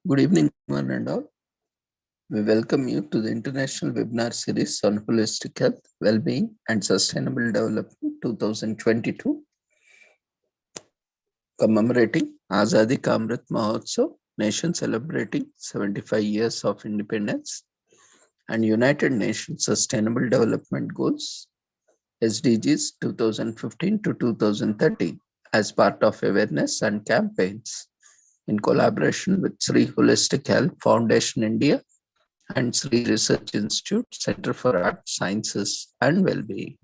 Good evening, one and all. We welcome you to the international webinar series on holistic health, well-being, and sustainable development 2022, commemorating Azadi Ka Amrit Mahotsav, nation celebrating 75 years of independence, and United Nations Sustainable Development Goals (SDGs) 2015 to 2030, as part of awareness and campaigns in collaboration with Sri Holistic Health Foundation India and Sri Research Institute, Center for Art, Sciences and Wellbeing.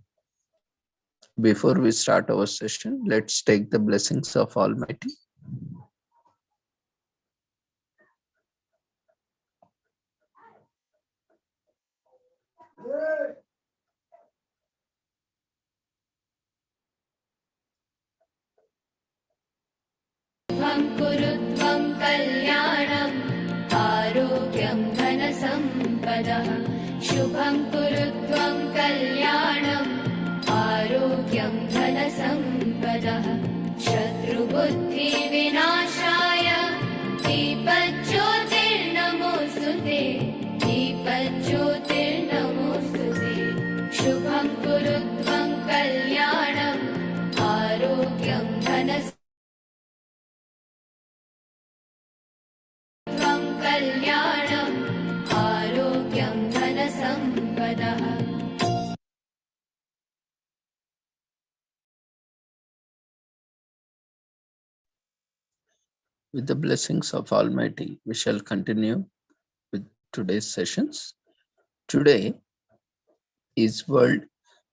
Before we start our session, let's take the blessings of Almighty. कुरुत्वं कल्याणम् आरोग्यं धनसम्पदः शुभं कुरुत्वं कल्याणम् आरोग्यं धनसम्पदः शत्रुबुद्धिविनाशाय दीपज्योतिर्नमोऽस्तुते दीपज्योतिर्नमोऽस्तुते शुभं कुरुत्वं कल्याणम् आरोग्यं धनसम्पदः कल्याणम् आरोग्यं धनसम्पदः. With the blessings of Almighty, we shall continue with today's sessions. Today is World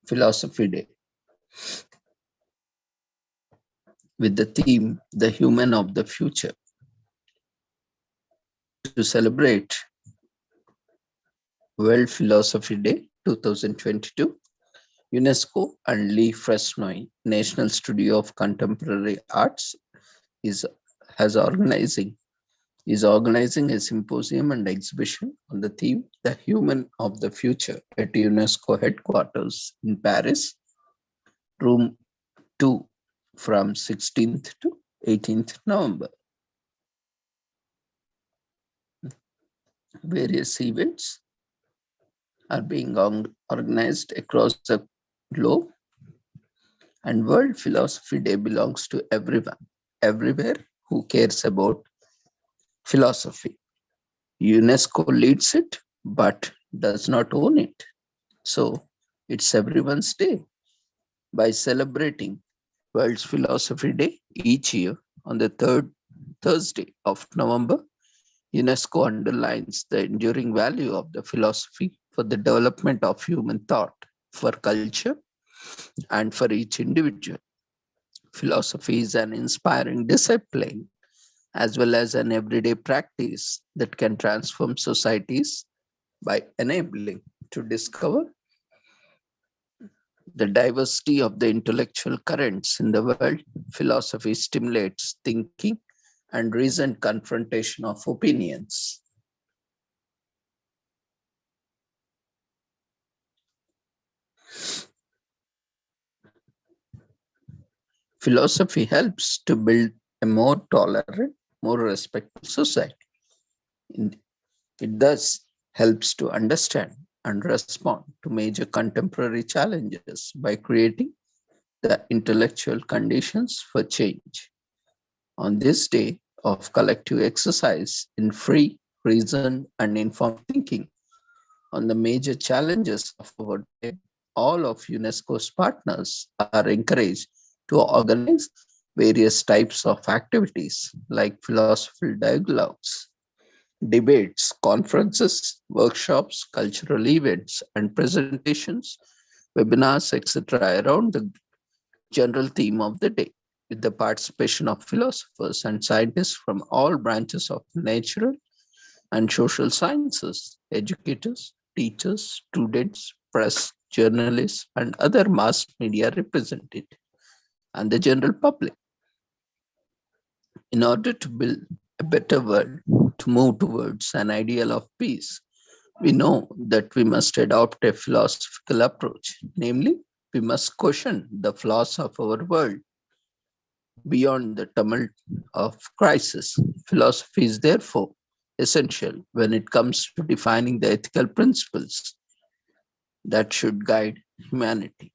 Philosophy Day, with the theme, The Human of the Future. To celebrate World Philosophy Day 2022, UNESCO and Lee Fresnoy National Studio of Contemporary Arts is organizing a symposium and exhibition on the theme The Human of the Future at UNESCO headquarters in Paris, room 2, from 16th to 18th November. Various events are being organized across the globe, and World Philosophy Day belongs to everyone, everywhere who cares about philosophy. UNESCO leads it, but does not own it. So it's everyone's day. By celebrating World Philosophy Day each year on the third Thursday of November, UNESCO underlines the enduring value of the philosophy for the development of human thought, for culture, and for each individual. Philosophy is an inspiring discipline as well as an everyday practice that can transform societies by enabling to discover the diversity of the intellectual currents in the world. Philosophy stimulates thinking and reasoned confrontation of opinions. Philosophy helps to build a more tolerant, more respectful society. It thus helps to understand and respond to major contemporary challenges by creating the intellectual conditions for change. On this day of collective exercise in free, reasoned, and informed thinking on the major challenges of our day, all of UNESCO's partners are encouraged to organize various types of activities like philosophical dialogues, debates, conferences, workshops, cultural events, and presentations, webinars, etc., around the general theme of the day, with the participation of philosophers and scientists from all branches of natural and social sciences, educators, teachers, students, press, journalists, and other mass media represented, and the general public. In order to build a better world, to move towards an ideal of peace, we know that we must adopt a philosophical approach, namely, we must question the flaws of our world. Beyond the tumult of crisis, philosophy is therefore essential when it comes to defining the ethical principles that should guide humanity.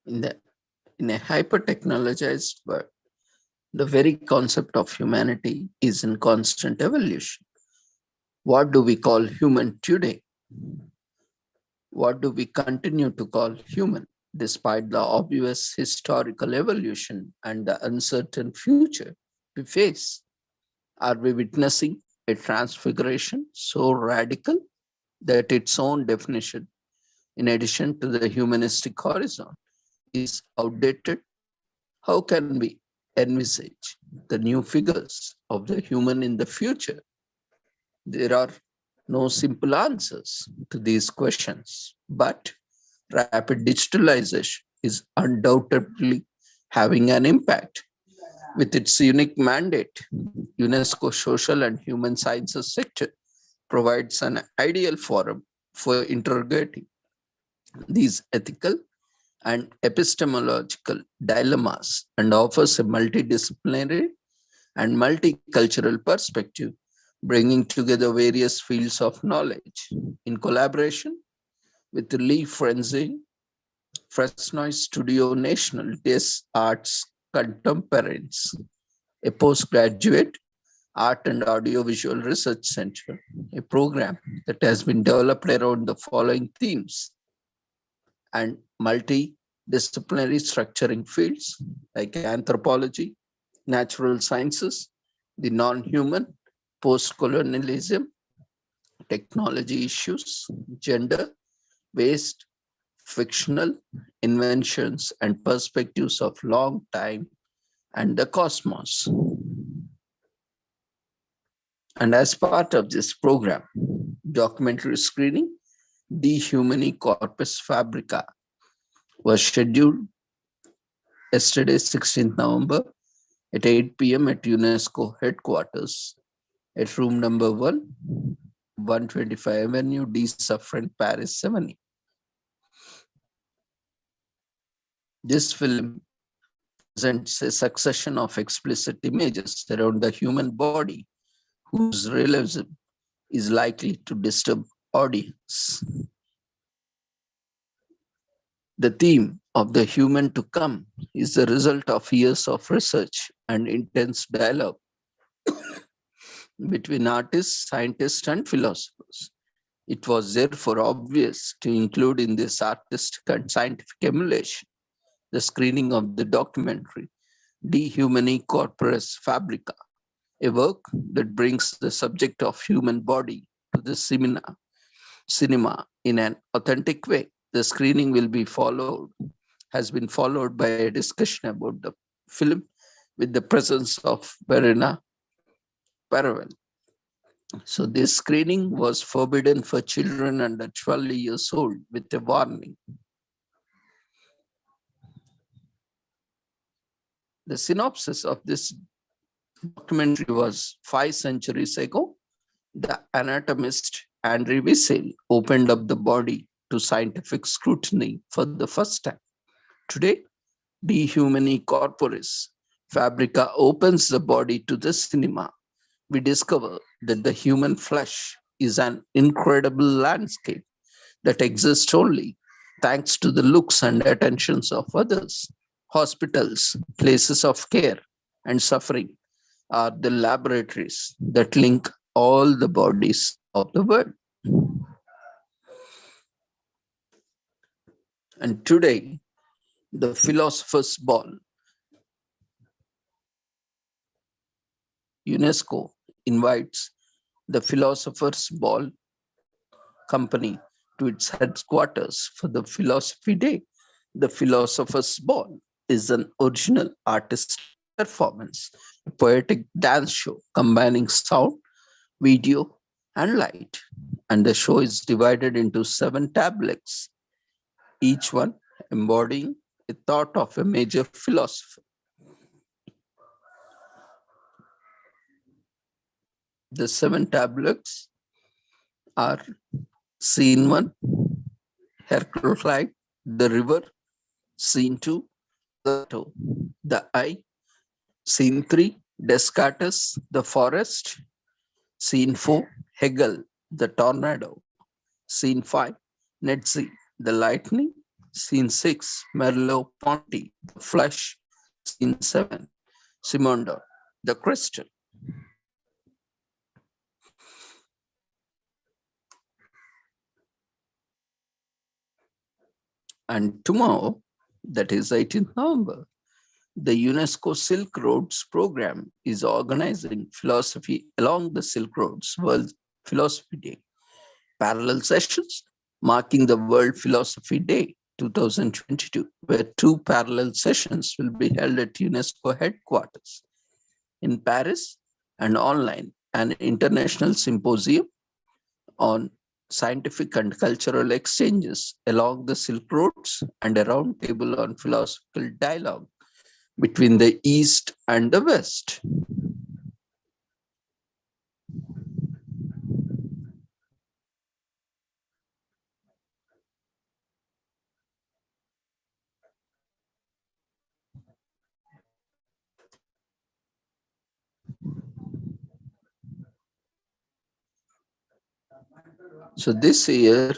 In, the, in a hyper-technologized world, the very concept of humanity is in constant evolution. What do we call human today? What do we continue to call human, despite the obvious historical evolution and the uncertain future we face? Are we witnessing a transfiguration so radical that its own definition, in addition to the humanistic horizon, is outdated? How can we envisage the new figures of the human in the future? There are no simple answers to these questions, but rapid digitalization is undoubtedly having an impact. With its unique mandate, UNESCO Social and Human Sciences sector provides an ideal forum for interrogating these ethical and epistemological dilemmas and offers a multidisciplinary and multicultural perspective, bringing together various fields of knowledge. In collaboration with Lee Frenzy, Fresnoy Studio National des Arts Contemporains, a postgraduate art and audiovisual research center, a program that has been developed around the following themes and multidisciplinary structuring fields like anthropology, natural sciences, the non-human, post-colonialism, technology issues, gender, based, fictional inventions and perspectives of long time and the cosmos. And as part of this program, documentary screening, De Humani Corpus Fabrica, was scheduled yesterday, 16th November, at 8 p.m. at UNESCO headquarters at room number 125 Avenue D. Suffren, Paris 70. This film presents a succession of explicit images around the human body whose realism is likely to disturb audience. The theme of the human to come is the result of years of research and intense dialogue between artists, scientists, and philosophers. It was therefore obvious to include in this artistic and scientific emulation the screening of the documentary De Humani Corporis Fabrica, a work that brings the subject of human body to the cinema in an authentic way. The screening has been followed by a discussion about the film with the presence of Verena Paravel. So this screening was forbidden for children under 12 years old with a warning. The synopsis of this documentary was 5 centuries ago. The anatomist André Wiesel opened up the body to scientific scrutiny for the first time. Today, De Humani Corporis Fabrica opens the body to the cinema. We discover that the human flesh is an incredible landscape that exists only thanks to the looks and attentions of others. Hospitals, places of care and suffering are the laboratories that link all the bodies of the world. And today, the Philosopher's Ball, UNESCO invites the Philosopher's Ball company to its headquarters for the Philosophy Day. The Philosopher's Ball is an original artistic performance, a poetic dance show combining sound, video, and light. And the show is divided into 7 tablets, each one embodying a thought of a major philosopher. The 7 tablets are: Scene 1, Heraclite, the river; Scene 2, Plato, the eye; Scene 3, Descartes, the forest; Scene 4, Hegel, the tornado; Scene 5, Netzi, the lightning; Scene 6, Merleau-Ponty, the flesh; Scene 7, Simondon, the crystal. And tomorrow, that is 18th November, the UNESCO Silk Roads program is organizing philosophy along the Silk Roads World Philosophy Day parallel sessions marking the World Philosophy Day 2022, where 2 parallel sessions will be held at UNESCO headquarters in Paris and online, an international symposium on scientific and cultural exchanges along the Silk Roads and a roundtable on philosophical dialogue between the East and the West. So this year,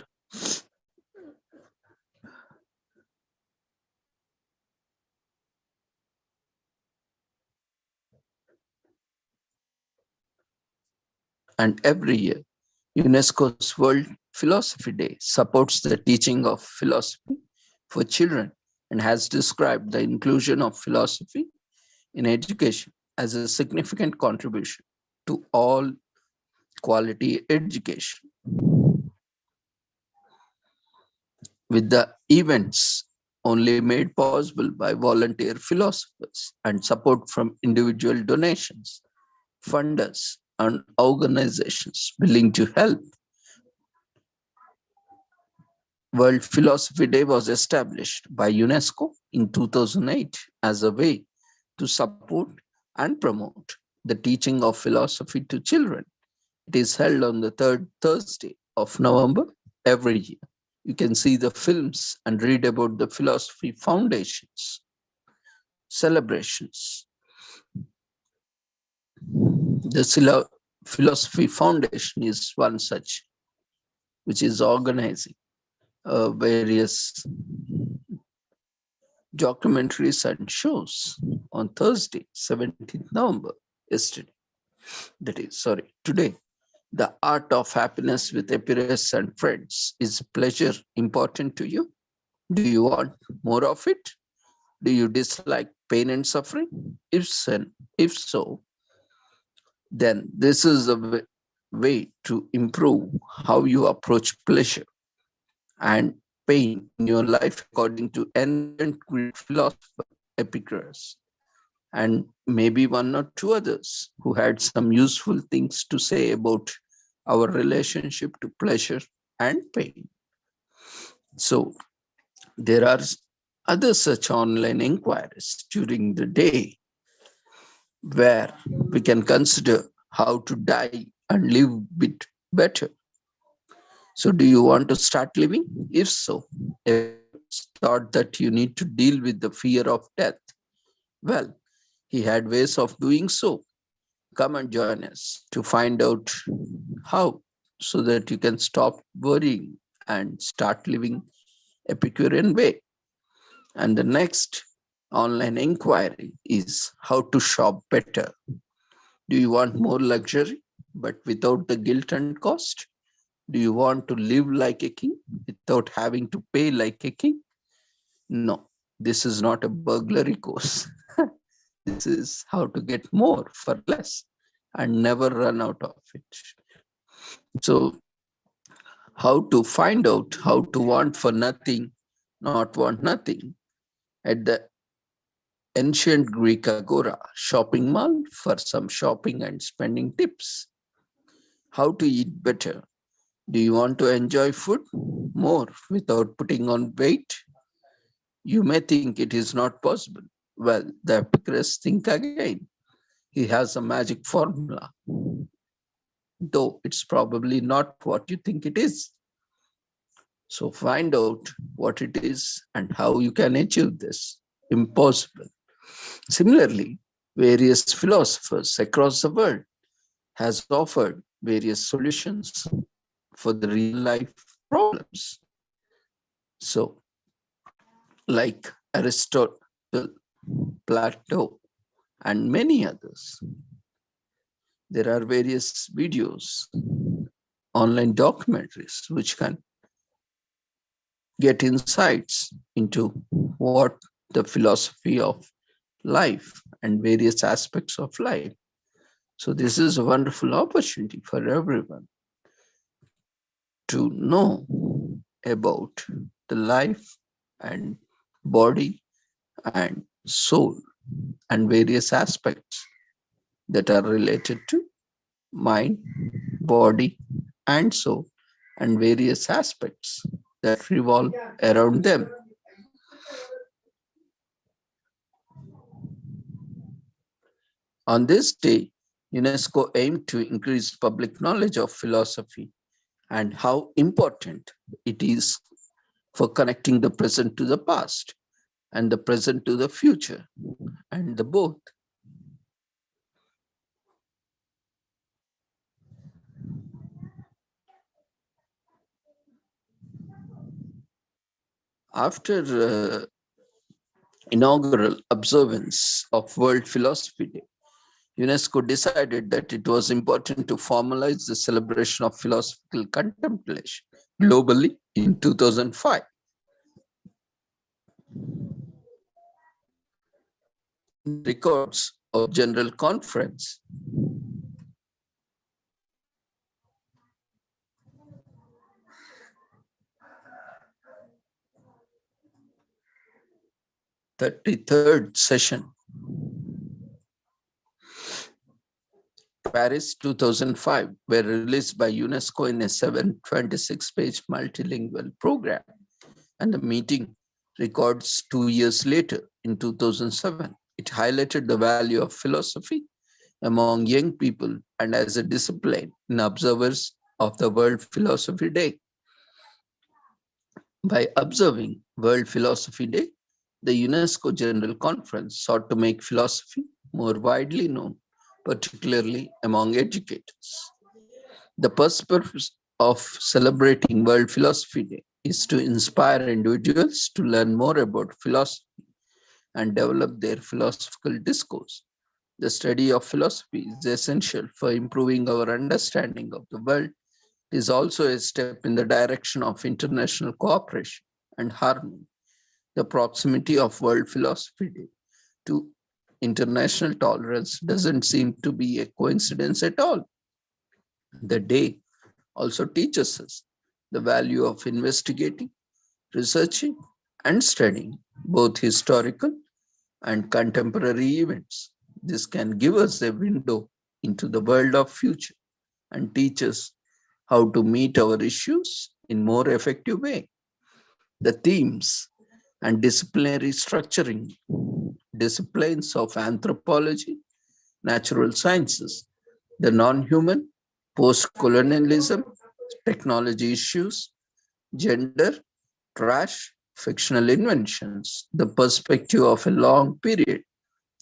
and every year, UNESCO's World Philosophy Day supports the teaching of philosophy for children and has described the inclusion of philosophy in education as a significant contribution to all quality education. With the events only made possible by volunteer philosophers and support from individual donations, funders, and organizations willing to help, World Philosophy Day was established by UNESCO in 2008 as a way to support and promote the teaching of philosophy to children. It is held on the third Thursday of November every year. You can see the films and read about the Philosophy Foundation's celebrations. The Philosophy Foundation is one such, which is organizing various documentaries and shows on Thursday, 17th November, yesterday. Today. The Art of Happiness with Epirus and Friends. Is pleasure important to you? Do you want more of it? Do you dislike pain and suffering? If so, then this is a way to improve how you approach pleasure and pain in your life, according to ancient Greek philosopher Epicurus, and maybe one or two others who had some useful things to say about our relationship to pleasure and pain. So there are other such online inquiries during the day where we can consider how to die and live a bit better. So do you want to start living? If so, thought that you need to deal with the fear of death. Well, he had ways of doing so. Come and join us to find out how, so that you can stop worrying and start living Epicurean way. And the next online inquiry is how to shop better. Do you want more luxury, but without the guilt and cost? Do you want to live like a king without having to pay like a king? No, this is not a burglary course. This is how to get more for less and never run out of it. So, how to find out how to want for nothing, not want nothing, at the ancient Greek agora shopping mall for some shopping and spending tips. How to eat better? Do you want to enjoy food more without putting on weight? You may think it is not possible. Well, the Epicurus think again. He has a magic formula, though it's probably not what you think it is. So find out what it is and how you can achieve this. Impossible. Similarly, various philosophers across the world has offered various solutions for the real life problems. So, like Aristotle, Plato, and many others, there are various videos, online documentaries, which can get insights into what the philosophy of life and various aspects of life. So this is a wonderful opportunity for everyone to know about the life and body and soul and various aspects that are related to mind, body, and soul, and various aspects that revolve around them. On this day, UNESCO aimed to increase public knowledge of philosophy and how important it is for connecting the present to the past and the present to the future, and the both. After inaugural observance of World Philosophy Day, UNESCO decided that it was important to formalize the celebration of philosophical contemplation globally in 2005. In the records of General Conference, (33rd session), Paris 2005, were released by UNESCO in a 726-page multilingual program, and the meeting records 2 years later in 2007. It highlighted the value of philosophy among young people and as a discipline in observers of the World Philosophy Day. By observing World Philosophy Day, the UNESCO General Conference sought to make philosophy more widely known, particularly among educators. The purpose of celebrating World Philosophy Day is to inspire individuals to learn more about philosophy and develop their philosophical discourse. The study of philosophy is essential for improving our understanding of the world. It is also a step in the direction of international cooperation and harmony. The proximity of World Philosophy Day to international tolerance doesn't seem to be a coincidence at all. The day also teaches us the value of investigating, researching, and studying both historical and contemporary events. This can give us a window into the world of future and teach us how to meet our issues in more effective way. The themes and disciplinary structuring disciplines of anthropology, natural sciences, the non-human, post-colonialism, technology issues, gender, trash, fictional inventions, the perspective of a long period,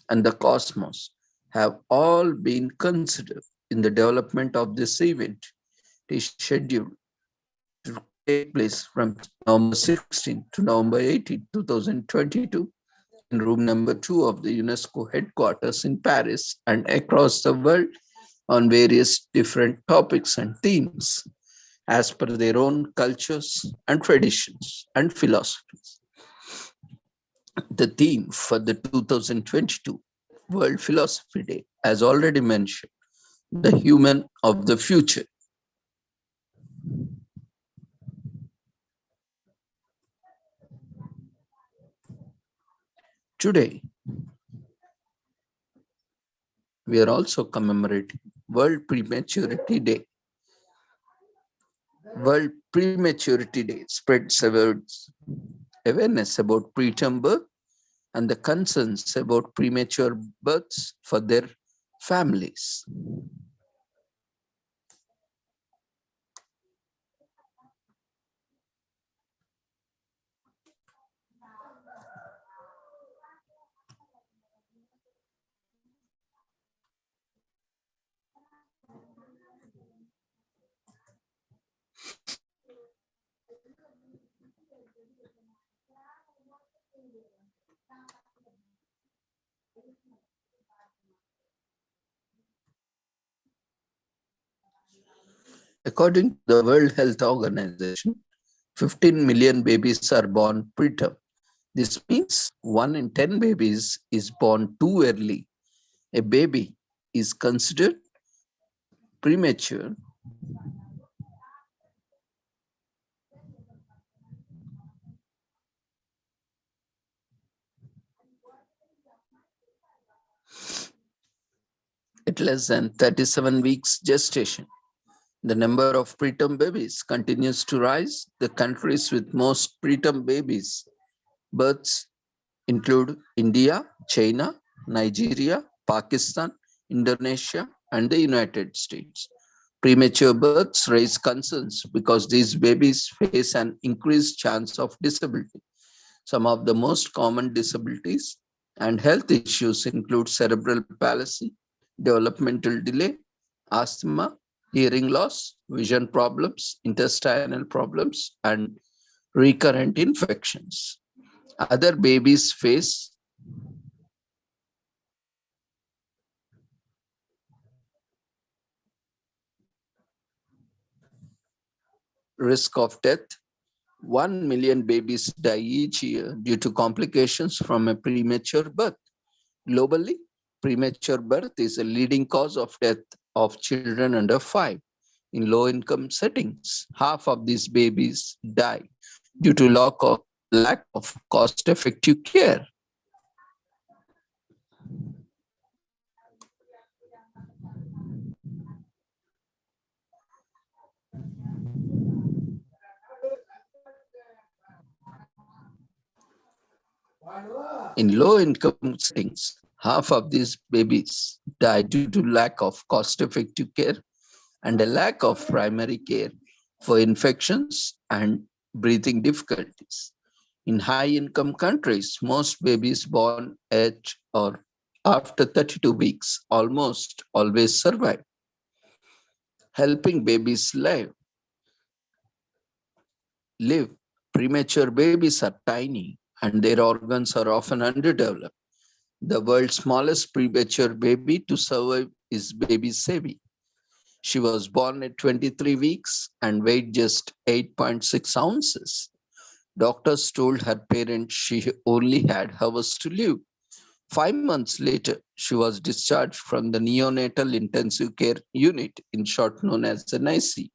and the cosmos have all been considered in the development of this event. It is scheduled to take place from November 16 to November 18, 2022 in room number 2 of the UNESCO headquarters in Paris and across the world on various different topics and themes as per their own cultures and traditions and philosophies. The theme for the 2022 World Philosophy Day, as already mentioned, the human of the future. Today, we are also commemorating World Prematurity Day. World Prematurity Day spreads awareness about preterm birth and the concerns about premature births for their families. According to the World Health Organization, 15 million babies are born preterm. This means 1 in 10 babies is born too early. A baby is considered premature at less than 37 weeks gestation. The number of preterm babies continues to rise. The countries with most preterm babies births include India, China, Nigeria, Pakistan, Indonesia, and the United States. Premature births raise concerns because these babies face an increased chance of disability. Some of the most common disabilities and health issues include cerebral palsy, developmental delay, asthma, hearing loss, vision problems, intestinal problems, and recurrent infections. Other babies face risk of death. 1 million babies die each year due to complications from a premature birth. Globally, premature birth is a leading cause of death of children under 5. In low-income settings, half of these babies die due to lack of cost-effective care. In low-income settings, half of these babies die due to lack of cost-effective care and a lack of primary care for infections and breathing difficulties. In high-income countries, most babies born at or after 32 weeks almost always survive. Helping babies live. Premature babies are tiny and their organs are often underdeveloped. The world's smallest premature baby to survive is baby Sevi. She was born at 23 weeks and weighed just 8.6 ounces. Doctors told her parents she only had hours to live. 5 months later, she was discharged from the neonatal intensive care unit, in short known as NIC,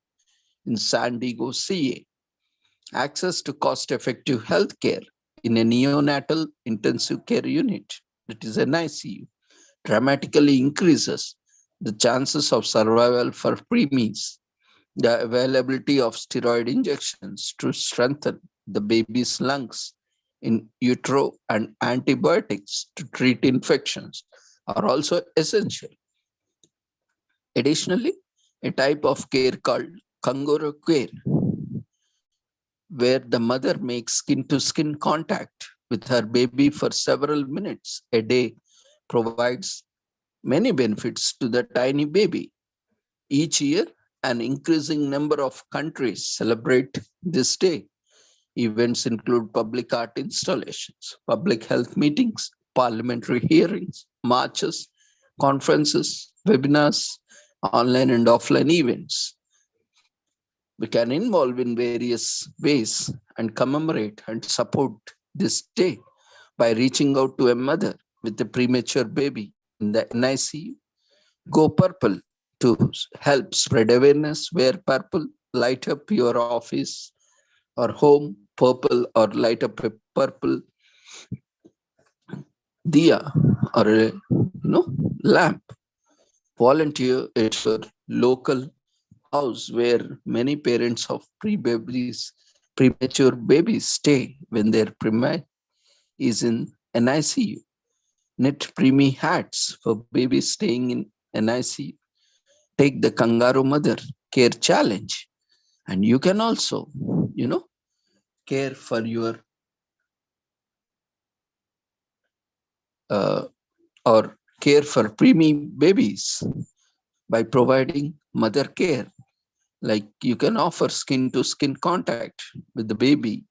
in San Diego, CA. Access to cost-effective health care in a neonatal intensive care unit, that is NICU, dramatically increases the chances of survival for preemies. The availability of steroid injections to strengthen the baby's lungs in utero and antibiotics to treat infections are also essential. Additionally, a type of care called kangaroo care, where the mother makes skin-to-skin contact with her baby for several minutes a day, provides many benefits to the tiny baby. Each year, an increasing number of countries celebrate this day. Events include public art installations, public health meetings, parliamentary hearings, marches, conferences, webinars, online and offline events. We can involve in various ways and commemorate and support this day by reaching out to a mother with a premature baby in the NICU. Go Purple to help spread awareness. Wear purple, light up your office or home purple, or light up a purple diya or a lamp. Volunteer at your local house where many parents of premature babies stay when their prima is in NICU. Knit preemie hats for babies staying in NICU. Take the Kangaroo Mother Care Challenge, and you can also, care for your uh, or care for preemie babies by providing mother care. Like you can offer skin to skin contact with the baby,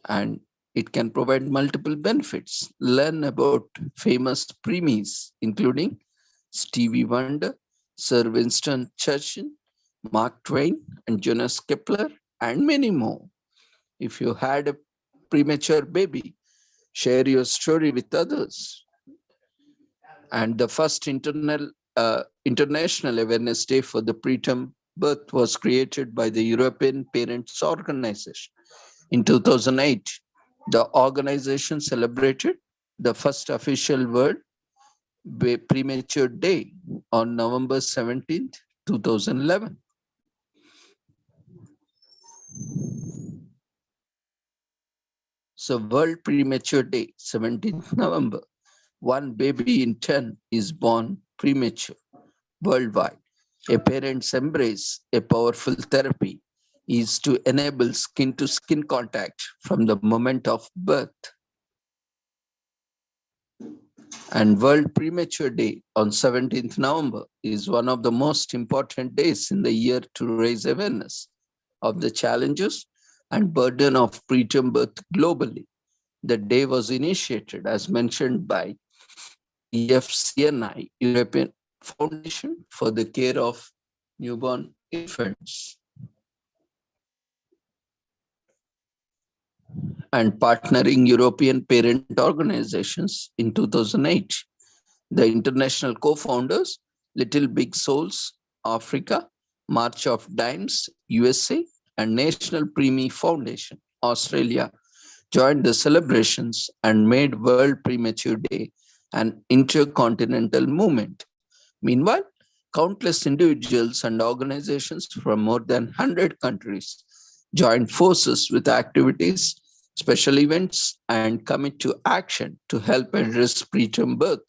and it can provide multiple benefits. Learn about famous preemies, including Stevie Wonder, Sir Winston Churchill, Mark Twain, and Jonas Kepler, and many more. If you had a premature baby, share your story with others. And the first International Awareness Day for the preterm birth was created by the European Parents Organization. In 2008, the organization celebrated the first official World Premature Day on November 17th, 2011. So World Premature Day, 17th November. One baby in 10 is born premature worldwide. A parent's embrace, a powerful therapy, is to enable skin to skin contact from the moment of birth. And World Premature Day on 17th November is one of the most important days in the year to raise awareness of the challenges and burden of preterm birth globally. The day was initiated, as mentioned, by EFCNI, European Foundation for the Care of Newborn Infants, and partnering European parent organizations in 2008. The international co-founders, Little Big Souls Africa, March of Dimes USA, and National Preemie Foundation Australia joined the celebrations and made World Premature Day an intercontinental movement. Meanwhile, countless individuals and organizations from more than 100 countries joined forces with activities, special events, and commit to action to help address preterm birth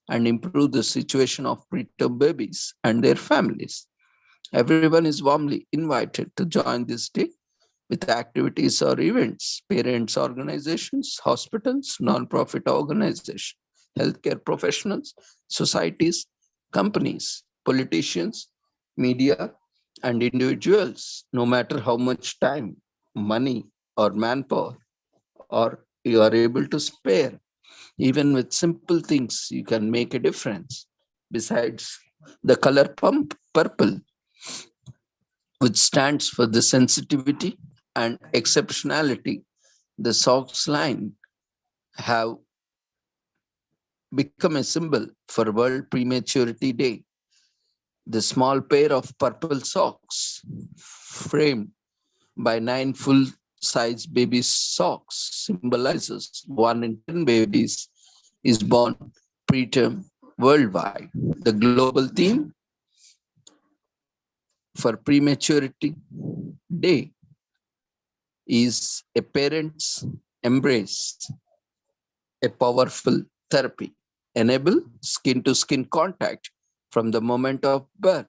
and improve the situation of preterm babies and their families. Everyone is warmly invited to join this day with activities or events, parents' organizations, hospitals, non-profit organizations, healthcare professionals, societies, companies, politicians, media, and individuals, no matter how much time, money, or manpower, or you are able to spare. Even with simple things, you can make a difference. Besides, the color purple, which stands for the sensitivity and exceptionality, the socks line have become a symbol for World Prematurity Day. The small pair of purple socks, framed by 9 full-size baby socks, symbolizes 1 in 10 babies is born preterm worldwide. The global theme for Prematurity Day is a parent's embrace, a powerful therapy, enable skin to skin contact from the moment of birth.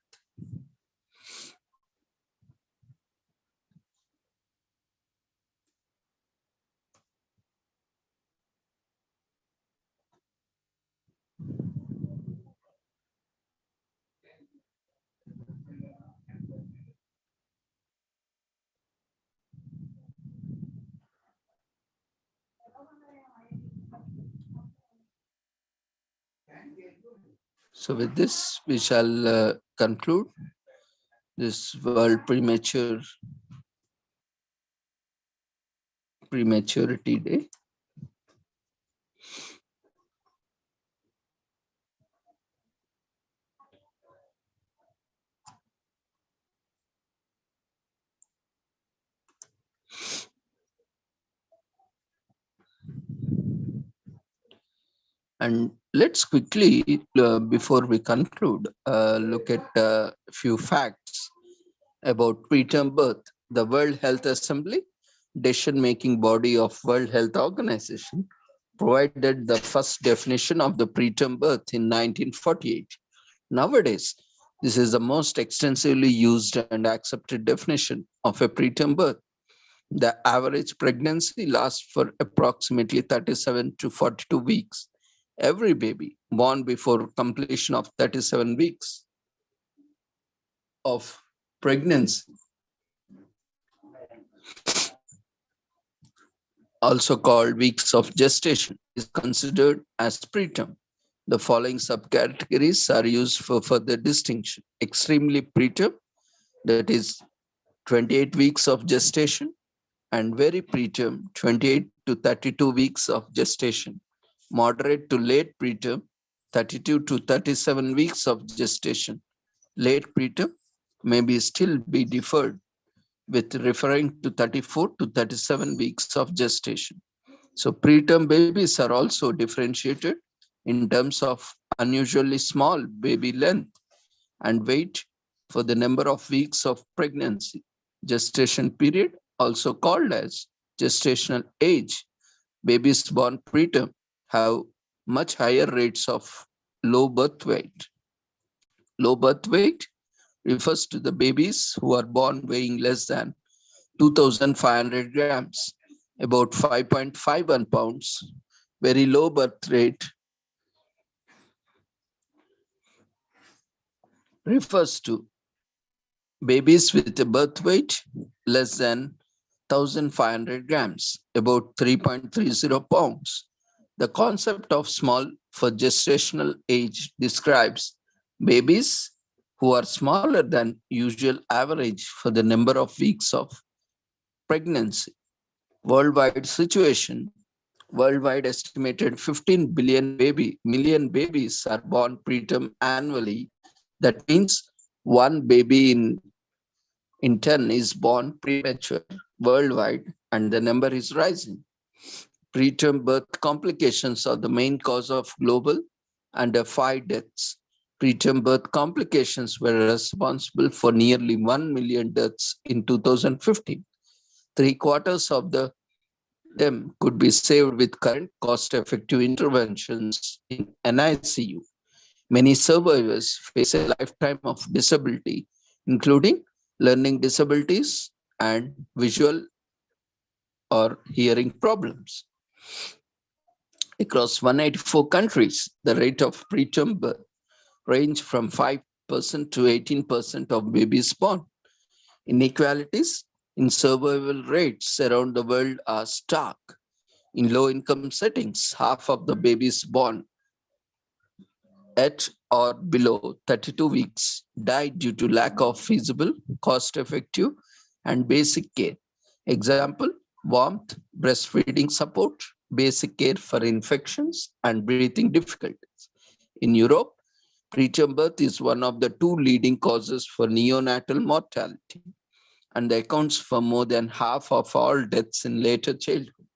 So with this, we shall conclude this World Prematurity Day. And let's quickly, before we conclude, look at a few facts About preterm birth, the World Health Assembly, decision-making body of World Health Organization, provided the first definition of the preterm birth in 1948. Nowadays, this is the most extensively used and accepted definition of a preterm birth. The average pregnancy lasts for approximately 37 to 42 weeks. Every baby born before completion of 37 weeks of pregnancy, also called weeks of gestation, is considered as preterm. The following subcategories are used for further distinction. Extremely preterm, that is 28 weeks of gestation, and very preterm, 28 to 32 weeks of gestation. Moderate to late preterm, 32 to 37 weeks of gestation. Late preterm may be still be deferred with referring to 34 to 37 weeks of gestation. So preterm babies are also differentiated in terms of unusually small baby length and weight for the number of weeks of pregnancy. Gestation period, also called as gestational age. Babies born preterm have much higher rates of low birth weight. Low birth weight refers to the babies who are born weighing less than 2,500 grams, about 5.51 pounds. Very low birth rate refers to babies with a birth weight less than 1,500 grams, about 3.30 pounds. The concept of small for gestational age describes babies who are smaller than usual average for the number of weeks of pregnancy. Worldwide situation, worldwide estimated 15 million babies are born preterm annually. That means one baby in 10 is born premature worldwide, and the number is rising. Preterm birth complications are the main cause of global under 5 deaths. Preterm birth complications were responsible for nearly 1 million deaths in 2015. 3/4 of them could be saved with current cost-effective interventions in NICU. Many survivors face a lifetime of disability, including learning disabilities and visual or hearing problems. Across 184 countries, the rate of preterm birth range from 5% to 18% of babies born. Inequalities in survival rates around the world are stark. In low-income settings, half of the babies born at or below 32 weeks died due to lack of feasible, cost-effective, and basic care. Example, warmth, breastfeeding support, basic care for infections, and breathing difficulties. In Europe, preterm birth is one of the 2 leading causes for neonatal mortality and accounts for more than half of all deaths in later childhood.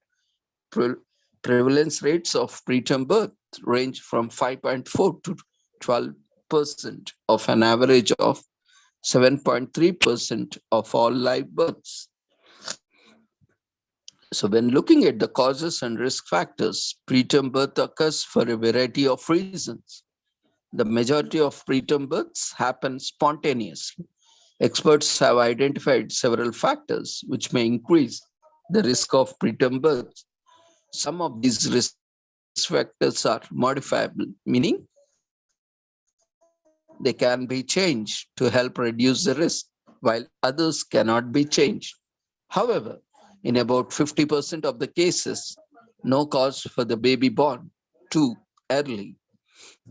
Prevalence rates of preterm birth range from 5.4 to 12% of an average of 7.3% of all live births. So when looking at the causes and risk factors, preterm birth occurs for a variety of reasons. The majority of preterm births happen spontaneously. Experts have identified several factors which may increase the risk of preterm birth. Some of these risk factors are modifiable, meaning they can be changed to help reduce the risk, while others cannot be changed. However, in about 50% of the cases, no cause for the baby born too early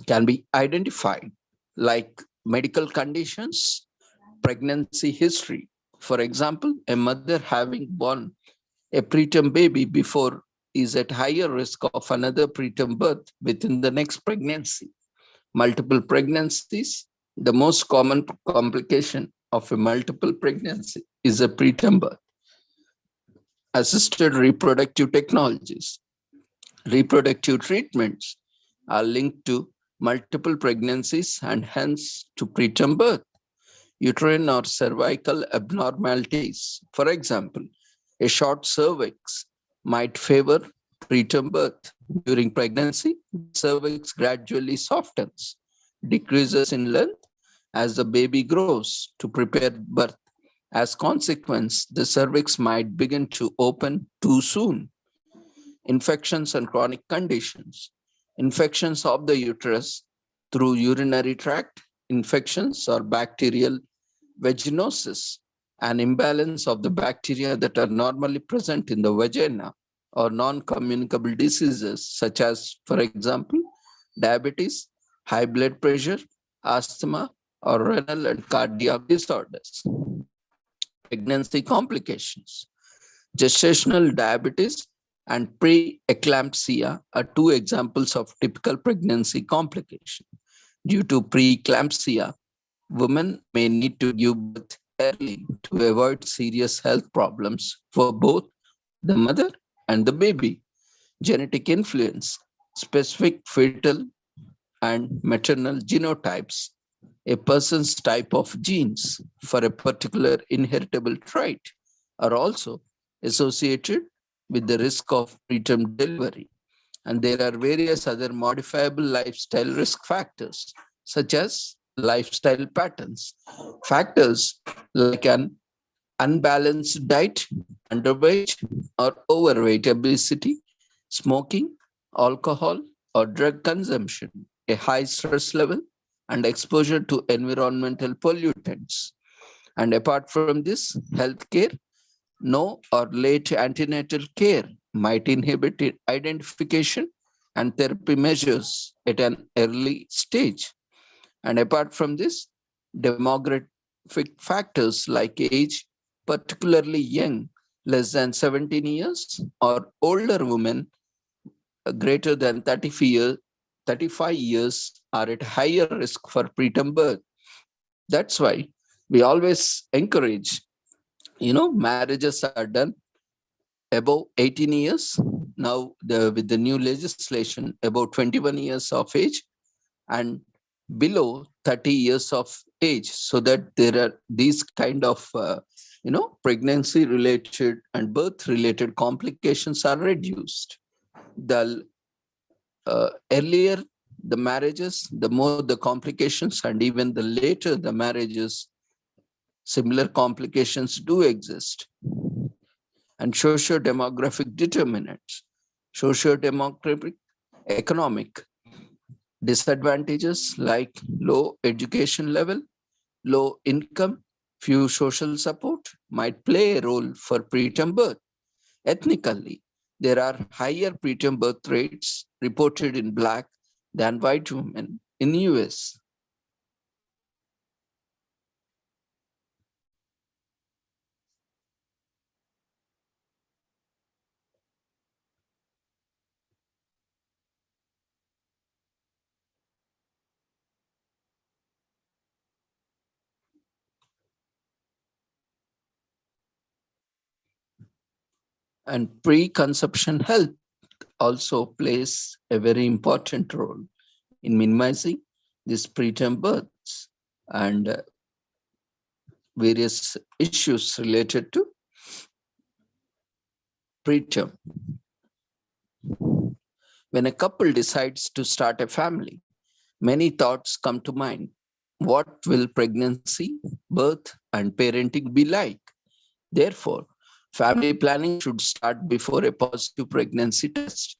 can be identified, like medical conditions, pregnancy history. For example, a mother having born a preterm baby before is at higher risk of another preterm birth within the next pregnancy. Multiple pregnancies, the most common complication of a multiple pregnancy is a preterm birth. Assisted reproductive technologies. Reproductive treatments are linked to multiple pregnancies and hence to preterm birth. uterine or cervical abnormalities. For example, a short cervix might favor preterm birth. During pregnancy, the cervix gradually softens, decreases in length as the baby grows to prepare birth. As consequence, the cervix might begin to open too soon. Infections and chronic conditions. Infections of the uterus through urinary tract infections or bacterial vaginosis, an imbalance of the bacteria that are normally present in the vagina, or non-communicable diseases such as, for example, diabetes, high blood pressure, asthma, or renal and cardiac disorders. Pregnancy complications. Gestational diabetes and preeclampsia are two examples of typical pregnancy complications. Due to preeclampsia, women may need to give birth early to avoid serious health problems for both the mother and the baby. Genetic influence, specific fetal and maternal genotypes, a person's type of genes for a particular inheritable trait, are also associated with the risk of preterm delivery. And there are various other modifiable lifestyle risk factors, such as lifestyle patterns. Factors like an unbalanced diet, underweight or overweight, obesity, smoking, alcohol or drug consumption, a high stress level, and exposure to environmental pollutants. And apart from this, healthcare, no or late antenatal care might inhibit identification and therapy measures at an early stage. And apart from this, demographic factors like age, particularly young, less than 17 years, or older women greater than 35 years are at higher risk for preterm birth. That's why we always encourage, marriages are done above 18 years. Now, with the new legislation, about 21 years of age and below 30 years of age, so that there are these kind of, pregnancy related and birth related complications are reduced. The earlier the marriages, the more the complications, and even the later the marriages, similar complications do exist. And socio-demographic determinants, socio-demographic, economic disadvantages like low education level, low income, few social support might play a role for preterm birth. Ethnically, there are higher preterm birth rates reported in Black than white women in the US. And pre-conception health also plays a very important role in minimizing these preterm births and various issues related to preterm. When a couple decides to start a family, many thoughts come to mind. What will pregnancy, birth, and parenting be like? Therefore, family planning should start before a positive pregnancy test.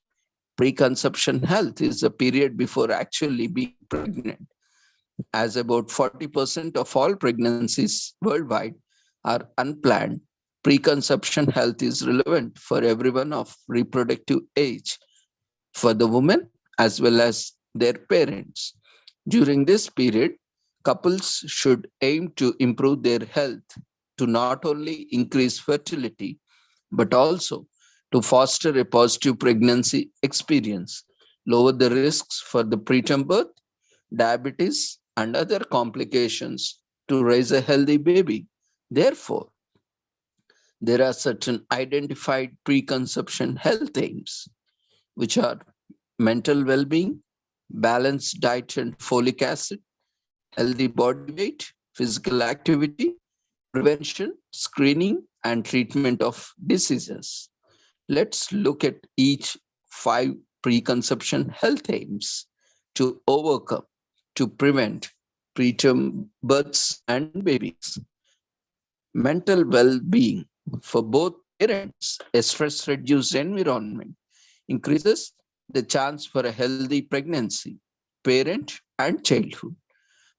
Preconception health is the period before actually being pregnant, as about 40% of all pregnancies worldwide are unplanned. Preconception health is relevant for everyone of reproductive age, for the women as well as their parents. During this period, couples should aim to improve their health to not only increase fertility, but also to foster a positive pregnancy experience, lower the risks for the preterm birth, diabetes, and other complications to raise a healthy baby. Therefore, there are certain identified preconception health aims, which are mental well-being, balanced diet and folic acid, healthy body weight, physical activity, prevention, screening, and treatment of diseases. Let's look at each 5 preconception health aims to overcome, to prevent preterm births and babies. Mental well-being for both parents, a stress-reduced environment increases the chance for a healthy pregnancy, parent, and childhood.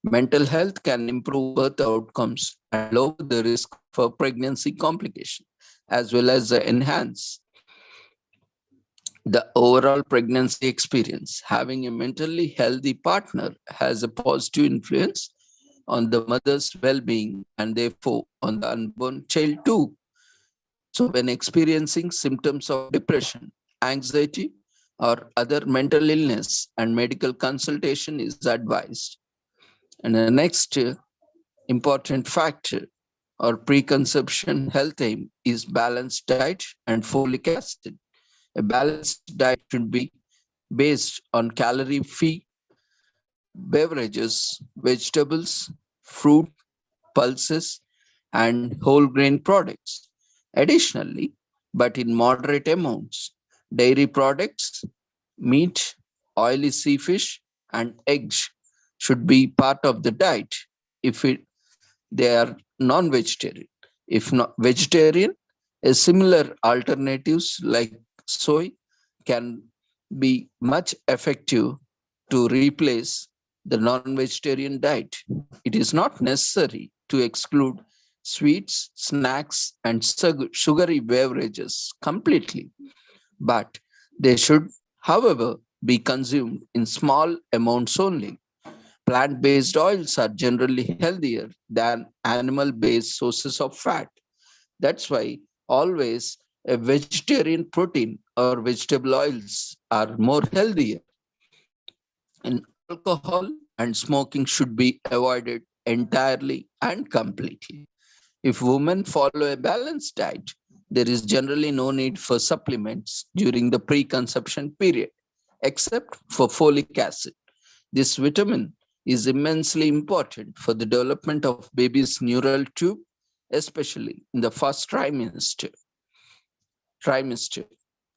Mental health can improve birth outcomes and lower the risk for pregnancy complications, as well as enhance the overall pregnancy experience. Having a mentally healthy partner has a positive influence on the mother's well-being and therefore on the unborn child too. So when experiencing symptoms of depression, anxiety, or other mental illness, and medical consultation is advised. And the next important factor or preconception health aim is balanced diet and folic acid. A balanced diet should be based on calorie-free beverages, vegetables, fruit, pulses, and whole grain products. Additionally, but in moderate amounts, dairy products, meat, oily sea fish, and eggs should be part of the diet if they are non-vegetarian. If not vegetarian, a similar alternatives like soy can be much effective to replace the non-vegetarian diet. It is not necessary to exclude sweets, snacks, and sugary beverages completely, but they should, however, be consumed in small amounts only. Plant-based oils are generally healthier than animal-based sources of fat. That's why always a vegetarian protein or vegetable oils are more healthier. And alcohol and smoking should be avoided entirely and completely. If women follow a balanced diet, there is generally no need for supplements during the preconception period, except for folic acid. This vitamin is immensely important for the development of baby's neural tube, especially in the first trimester.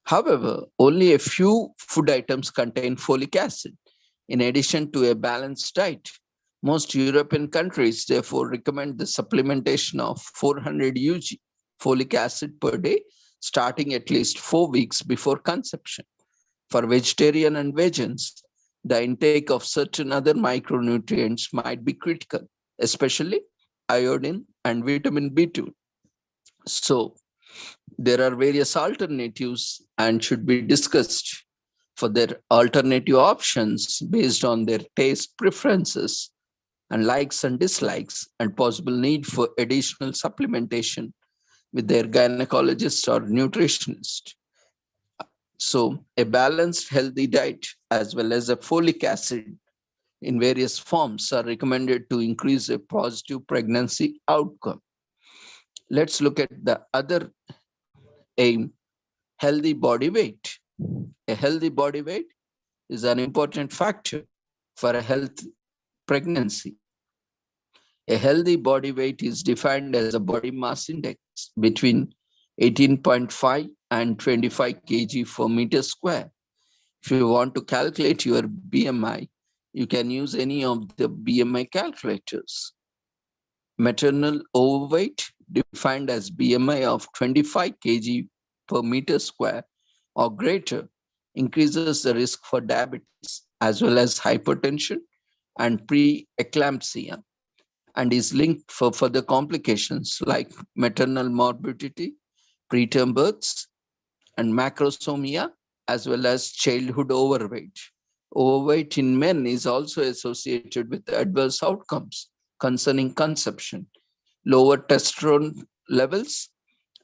However, only a few food items contain folic acid. In addition to a balanced diet, most European countries therefore recommend the supplementation of 400 UG folic acid per day, starting at least 4 weeks before conception. For vegetarian and vegans, the intake of certain other micronutrients might be critical, especially iodine and vitamin B2. So, there are various alternatives and should be discussed for their alternative options based on their taste preferences and likes and dislikes and possible need for additional supplementation with their gynecologist or nutritionist. So a balanced healthy diet as well as a folic acid in various forms are recommended to increase a positive pregnancy outcome. Let's look at the other aim, healthy body weight. A healthy body weight is an important factor for a health pregnancy. A healthy body weight is defined as a body mass index between 18.5 and 25 kg per meter square. If you want to calculate your BMI, you can use any of the BMI calculators. Maternal overweight, defined as BMI of 25 kg per meter square or greater, increases the risk for diabetes as well as hypertension and preeclampsia, and is linked for further complications like maternal morbidity, preterm births, and macrosomia, as well as childhood overweight. Overweight in men is also associated with adverse outcomes concerning conception, lower testosterone levels,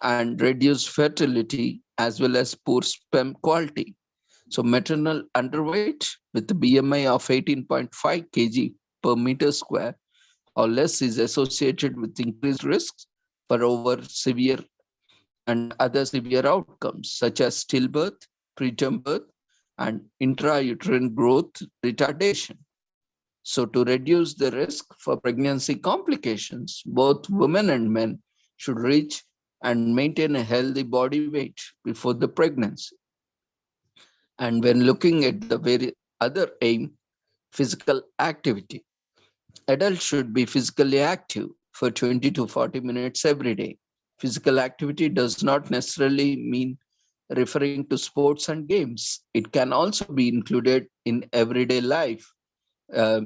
and reduced fertility, as well as poor sperm quality. So maternal underweight with the BMI of 18.5 kg per meter square or less is associated with increased risks for over severe and other severe outcomes such as stillbirth, preterm birth, and intrauterine growth retardation. So to reduce the risk for pregnancy complications, both women and men should reach and maintain a healthy body weight before the pregnancy. And when looking at the very other aim, physical activity, adults should be physically active for 20 to 40 minutes every day. Physical activity does not necessarily mean referring to sports and games. It can also be included in everyday life, uh,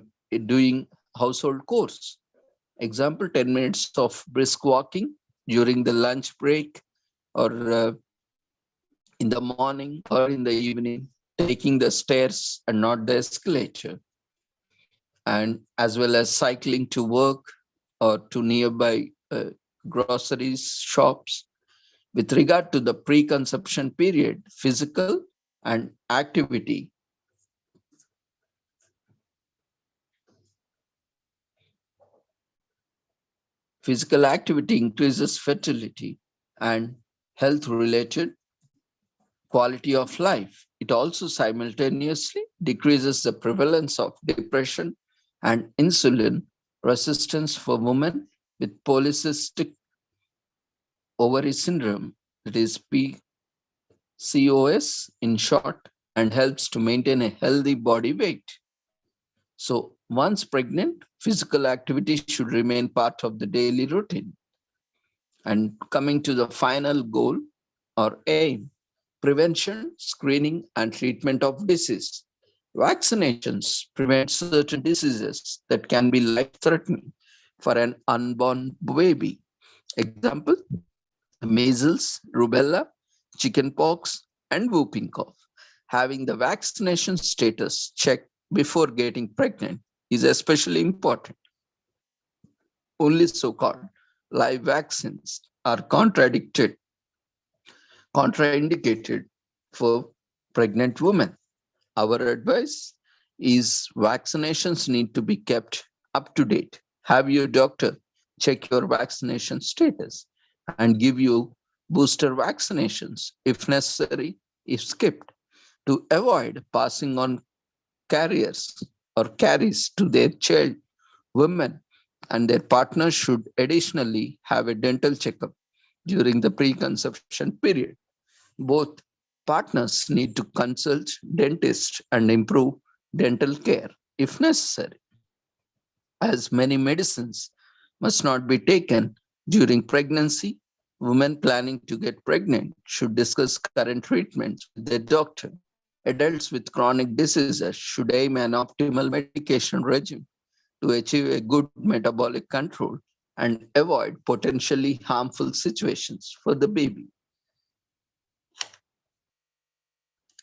doing household chores. Example, 10 minutes of brisk walking during the lunch break, or in the morning or in the evening, taking the stairs and not the escalator, and as well as cycling to work or to nearby groceries shops. With regard to the preconception period, physical and activity, physical activity increases fertility and health related quality of life. It also simultaneously decreases the prevalence of depression and insulin resistance for women with polycystic ovary syndrome, that is PCOS in short, and helps to maintain a healthy body weight. So, once pregnant, physical activity should remain part of the daily routine. And coming to the final goal or aim, prevention, screening, and treatment of disease. Vaccinations prevent certain diseases that can be life threatening for an unborn baby. Example, measles, rubella, chickenpox, and whooping cough. Having the vaccination status checked before getting pregnant is especially important. Only so-called live vaccines are contraindicated for pregnant women. Our advice is vaccinations need to be kept up to date. Have your doctor check your vaccination status and give you booster vaccinations if necessary, if skipped, to avoid passing on carriers or carries to their child. Women and their partners should additionally have a dental checkup during the preconception period. Both partners need to consult dentists and improve dental care if necessary, as many medicines must not be taken during pregnancy. Women planning to get pregnant should discuss current treatments with their doctor. Adults with chronic diseases should aim an optimal medication regime to achieve a good metabolic control and avoid potentially harmful situations for the baby.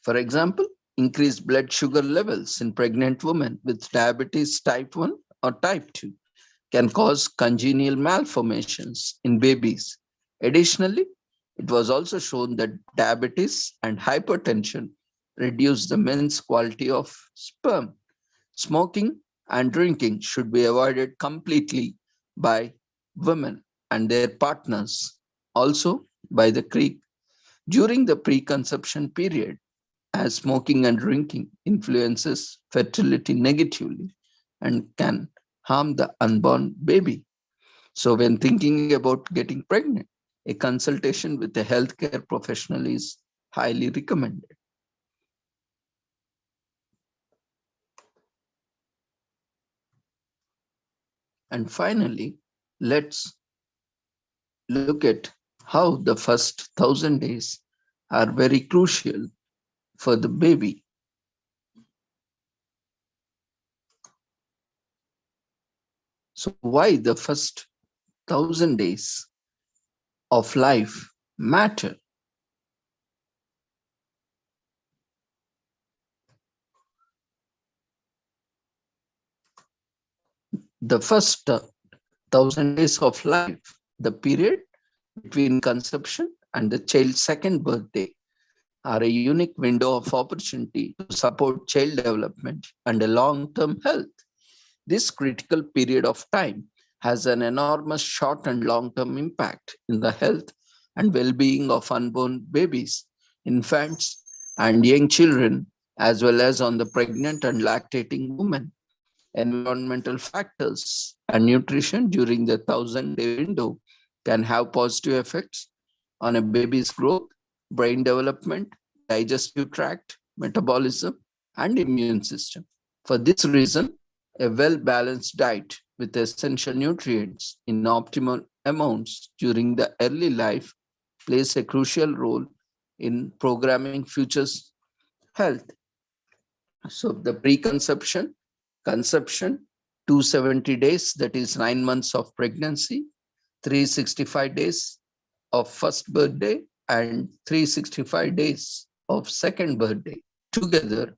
For example, increased blood sugar levels in pregnant women with diabetes type 1 or type 2 can cause congenital malformations in babies. Additionally, it was also shown that diabetes and hypertension reduce the men's quality of sperm. Smoking and drinking should be avoided completely by women and their partners, also by the during the preconception period, as smoking and drinking influences fertility negatively and can harm the unborn baby. So when thinking about getting pregnant, a consultation with a healthcare professional is highly recommended. And finally, let's look at how the first 1,000 days are very crucial for the baby. So why the first 1,000 days of life matter? The first 1,000 days of life, the period between conception and the child's second birthday, are a unique window of opportunity to support child development and a long-term health. This critical period of time has an enormous short and long-term impact in the health and well-being of unborn babies, infants, and young children, as well as on the pregnant and lactating women. Environmental factors and nutrition during the 1,000-day window can have positive effects on a baby's growth, brain development, digestive tract, metabolism, and immune system. For this reason, a well-balanced diet with essential nutrients in optimal amounts during the early life plays a crucial role in programming future's health. So the preconception, conception, 270 days, that is 9 months of pregnancy, 365 days of first birthday, and 365 days of second birthday together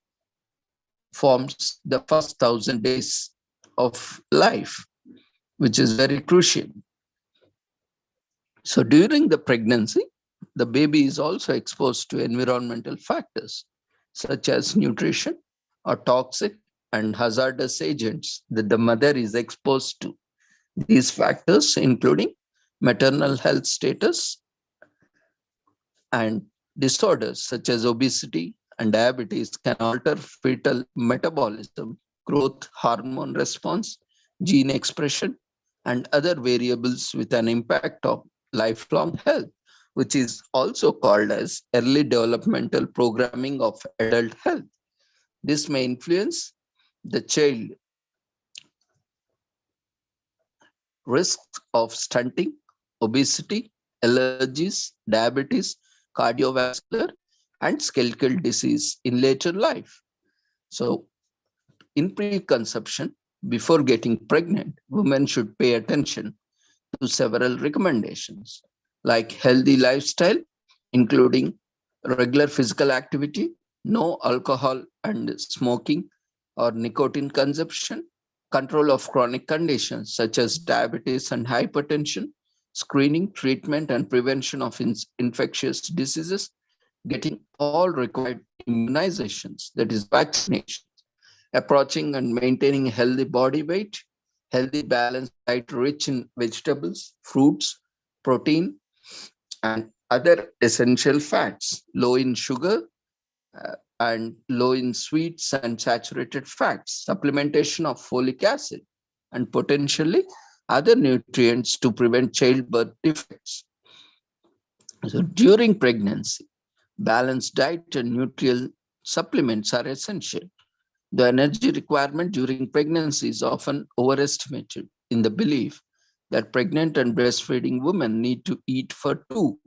forms the first 1,000 days of life, which is very crucial. So during the pregnancy, the baby is also exposed to environmental factors such as nutrition or toxic and hazardous agents that the mother is exposed to. These factors, including maternal health status and disorders such as obesity and diabetes, can alter fetal metabolism, growth hormone response, gene expression, and other variables with an impact on lifelong health, which is also called as early developmental programming of adult health. This may influence the child risks of stunting, obesity, allergies, diabetes, cardiovascular, and skeletal disease in later life. So, in preconception, before getting pregnant, women should pay attention to several recommendations like healthy lifestyle, including regular physical activity, no alcohol and smoking or nicotine consumption, control of chronic conditions such as diabetes and hypertension, screening, treatment, and prevention of infectious diseases, getting all required immunizations, that is, vaccinations, approaching and maintaining healthy body weight, healthy balanced diet rich in vegetables, fruits, protein, and other essential fats, low in sugar and low in sweets and saturated fats, supplementation of folic acid, and potentially other nutrients to prevent childbirth defects. So during pregnancy, balanced diet and nutrient supplements are essential. The energy requirement during pregnancy is often overestimated in the belief that pregnant and breastfeeding women need to eat for two.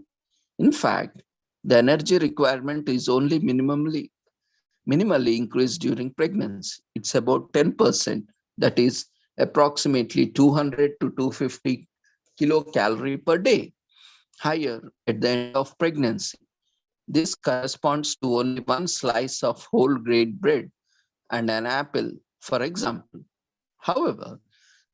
In fact, the energy requirement is only minimally increased during pregnancy. It's about 10%, that is approximately 200 to 250 kilocalorie per day, higher at the end of pregnancy. This corresponds to only one slice of whole grain bread and an apple, for example. However,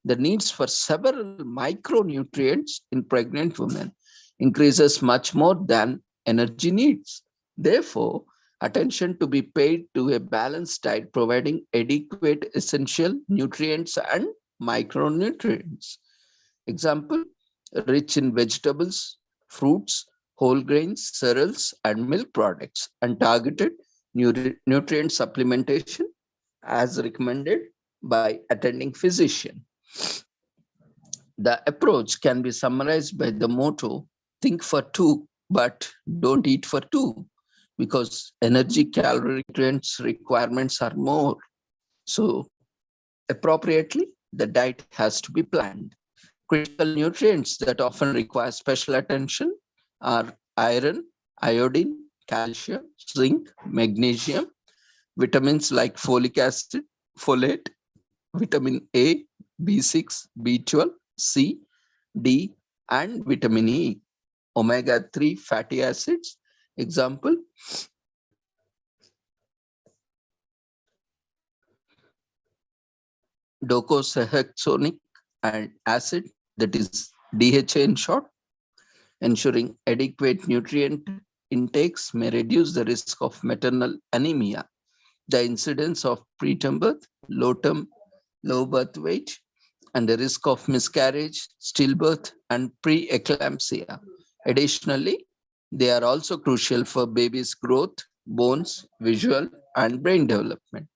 the needs for several micronutrients in pregnant women increases much more than energy needs. Therefore, attention to be paid to a balanced diet providing adequate essential nutrients and micronutrients. Example, rich in vegetables, fruits, whole grains, cereals, and milk products, and targeted nutrient supplementation as recommended by attending physician. The approach can be summarized by the motto, think for two, but don't eat for two, because energy calorie nutrients requirements are more. So appropriately, the diet has to be planned. Critical nutrients that often require special attention are iron, iodine, calcium, zinc, magnesium, vitamins like folic acid, folate, vitamin A, B6, B12, C, D, and vitamin E, omega-3 fatty acids. Example, docosahexaenic acid, that is DHA in short. Ensuring adequate nutrient intakes may reduce the risk of maternal anemia, the incidence of preterm birth, low birth weight, and the risk of miscarriage, stillbirth, and preeclampsia. Additionally, they are also crucial for baby's growth, bones, visual, and brain development.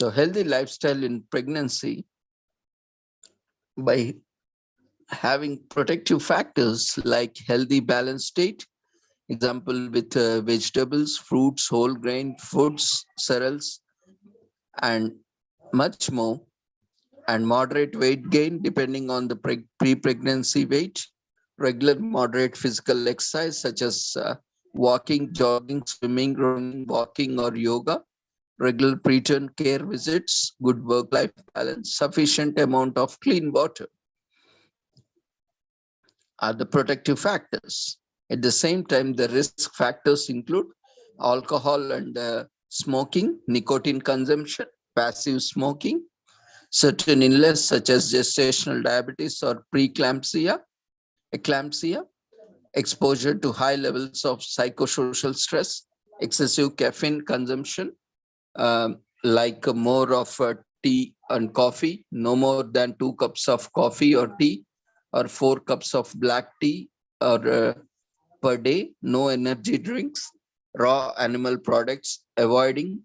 So healthy lifestyle in pregnancy by having protective factors like healthy balanced diet, example with vegetables, fruits, whole grain foods, cereals, and much more, and moderate weight gain depending on the pre-pregnancy weight, regular moderate physical exercise such as walking, jogging, swimming, running, walking, or yoga, regular preterm care visits, good work-life balance, sufficient amount of clean water are the protective factors. At the same time, the risk factors include alcohol and smoking, nicotine consumption, passive smoking, certain illness such as gestational diabetes or preeclampsia, eclampsia, exposure to high levels of psychosocial stress, excessive caffeine consumption, like more of tea and coffee, no more than 2 cups of coffee or tea, or 4 cups of black tea or per day, no energy drinks, raw animal products, avoiding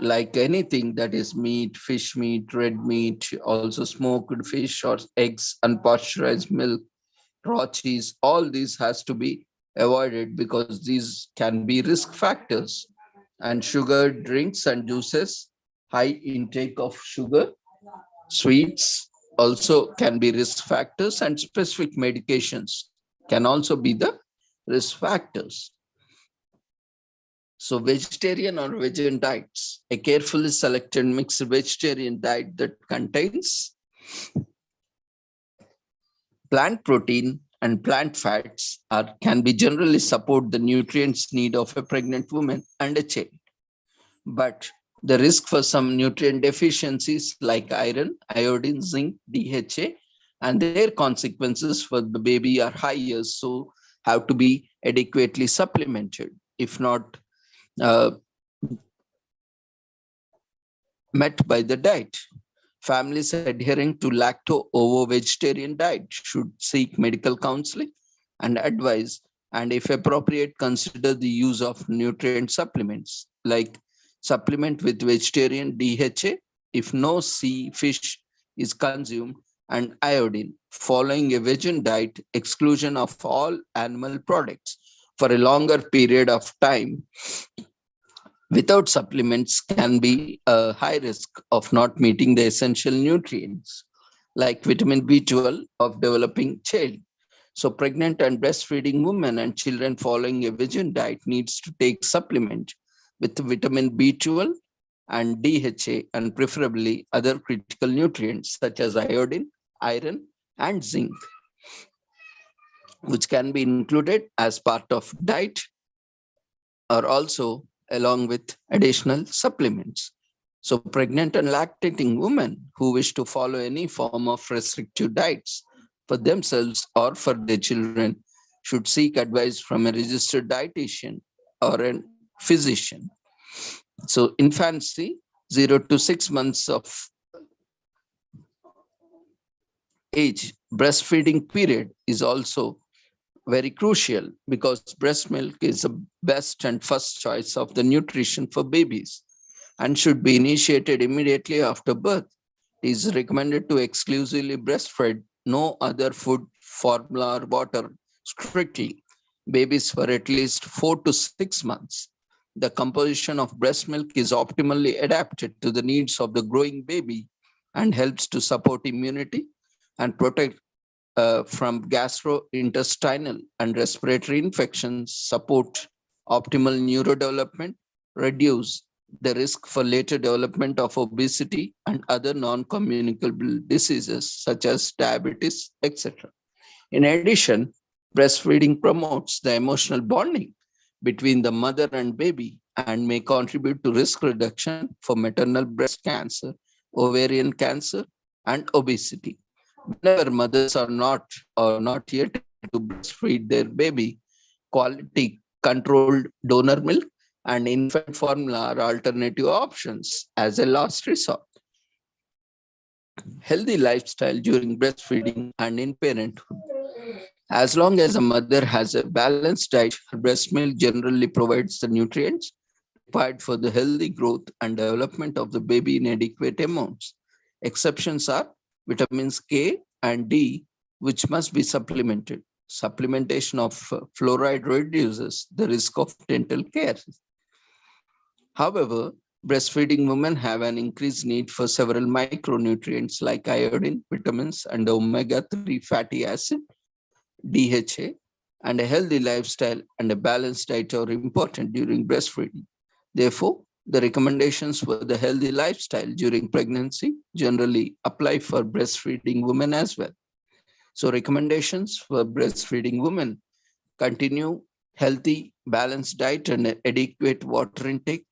like anything that is meat, fish meat, red meat, also smoked fish or eggs, unpasteurized milk, raw cheese, all these has to be avoided because these can be risk factors. And sugar drinks and juices, high intake of sugar, sweets also can be risk factors, and specific medications can also be the risk factors. So vegetarian or vegan diets, a carefully selected mixed vegetarian diet that contains plant protein and plant fats can be generally support the nutrients need of a pregnant woman and a child. But the risk for some nutrient deficiencies like iron, iodine, zinc, DHA, and their consequences for the baby are higher, so have to be adequately supplemented. If not uh, met by the diet, families adhering to lacto-ovo-vegetarian diet should seek medical counseling and advice, and if appropriate, consider the use of nutrient supplements like supplement with vegetarian DHA if no sea fish is consumed, and iodine following a vegan diet, exclusion of all animal products for a longer period of time without supplements can be a high risk of not meeting the essential nutrients like vitamin B12 of developing child. So pregnant and breastfeeding women and children following a vegan diet needs to take supplement with vitamin B12 and DHA and preferably other critical nutrients such as iodine, iron, and zinc, which can be included as part of diet or also along with additional supplements. So pregnant and lactating women who wish to follow any form of restrictive diets for themselves or for their children should seek advice from a registered dietitian or a physician. So infancy, 0 to 6 months of age, breastfeeding period is also very crucial because breast milk is the best and first choice of the nutrition for babies and should be initiated immediately after birth. It is recommended to exclusively breastfeed, no other food, formula, or water strictly babies for at least 4 to 6 months. The composition of breast milk is optimally adapted to the needs of the growing baby and helps to support immunity and protect from gastrointestinal and respiratory infections, support optimal neurodevelopment, reduce the risk for later development of obesity and other non-communicable diseases such as diabetes, etc. In addition, breastfeeding promotes the emotional bonding between the mother and baby and may contribute to risk reduction for maternal breast cancer, ovarian cancer, and obesity. Whenever mothers are not or not yet to breastfeed their baby, quality controlled donor milk and infant formula are alternative options as a last resort. Healthy lifestyle during breastfeeding and in parenthood. As long as a mother has a balanced diet, her breast milk generally provides the nutrients required for the healthy growth and development of the baby in adequate amounts. Exceptions are vitamins K and D, which must be supplemented. Supplementation of fluoride reduces the risk of dental care. However, breastfeeding women have an increased need for several micronutrients like iodine, vitamins, and omega-3 fatty acid, DHA, and a healthy lifestyle and a balanced diet are important during breastfeeding. Therefore, the recommendations for the healthy lifestyle during pregnancy generally apply for breastfeeding women as well. So recommendations for breastfeeding women: continue healthy, balanced diet and adequate water intake,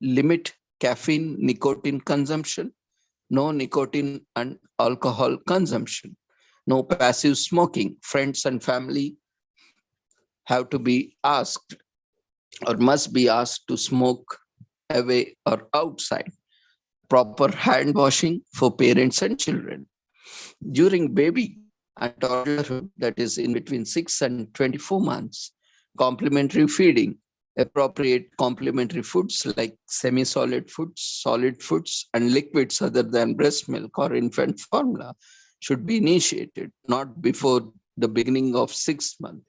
limit caffeine, nicotine consumption, no nicotine and alcohol consumption, no passive smoking. Friends and family have to be asked or must be asked to smoke away or outside. Proper hand washing for parents and children. During baby and toddlerhood, that is in between 6 and 24 months, complementary feeding, appropriate complementary foods like semi-solid foods, solid foods, and liquids other than breast milk or infant formula should be initiated, not before the beginning of 6th month,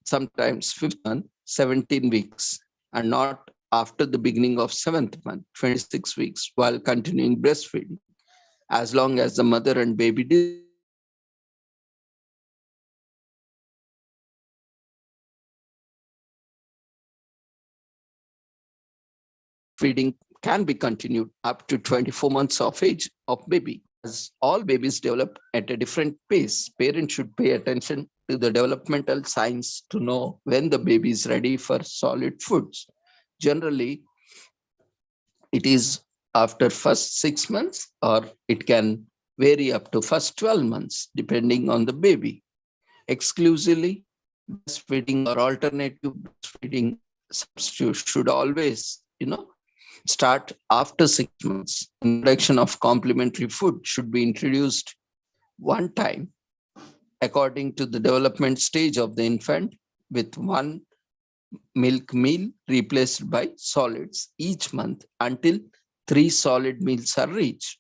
sometimes 5th month, 17 weeks, and not after the beginning of 7th month, 26 weeks, while continuing breastfeeding, as long as the mother and baby feeding can be continued up to 24 months of age of baby. As all babies develop at a different pace, parents should pay attention to the developmental signs to know when the baby is ready for solid foods. Generally, it is after first 6 months, or it can vary up to first 12 months, depending on the baby. Exclusively breastfeeding or alternative breastfeeding substitute should always, start after 6 months. Introduction of complementary food should be introduced one time according to the development stage of the infant, with one milk meal replaced by solids each month until 3 solid meals are reached.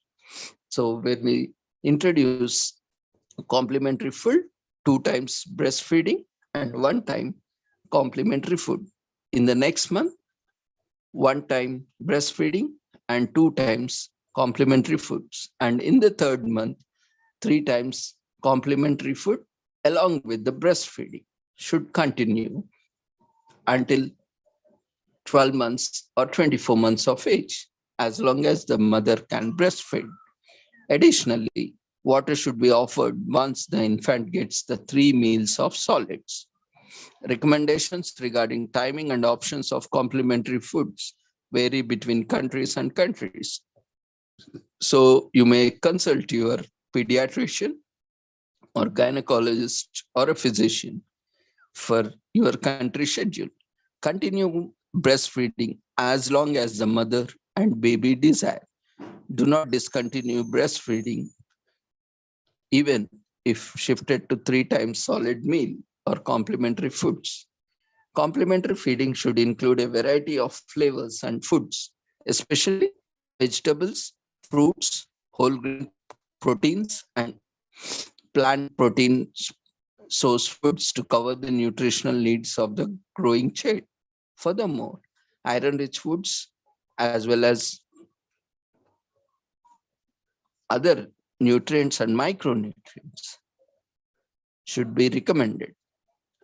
So when we introduce complementary food, 2 times breastfeeding and 1 time complementary food. In the next month, 1 time breastfeeding and 2 times complementary foods. And in the 3rd month, 3 times complementary food along with the breastfeeding should continue until 12 months or 24 months of age, as long as the mother can breastfeed. Additionally, water should be offered once the infant gets the 3 meals of solids. Recommendations regarding timing and options of complementary foods vary between countries and countries. So you may consult your pediatrician or gynecologist or a physician for your country schedule. Continue breastfeeding as long as the mother and baby desire. Do not discontinue breastfeeding even if shifted to 3 times solid meal or complementary foods. Complementary feeding should include a variety of flavors and foods, especially vegetables, fruits, whole grain proteins, and plant protein source foods to cover the nutritional needs of the growing child. Furthermore, iron-rich foods as well as other nutrients and micronutrients should be recommended,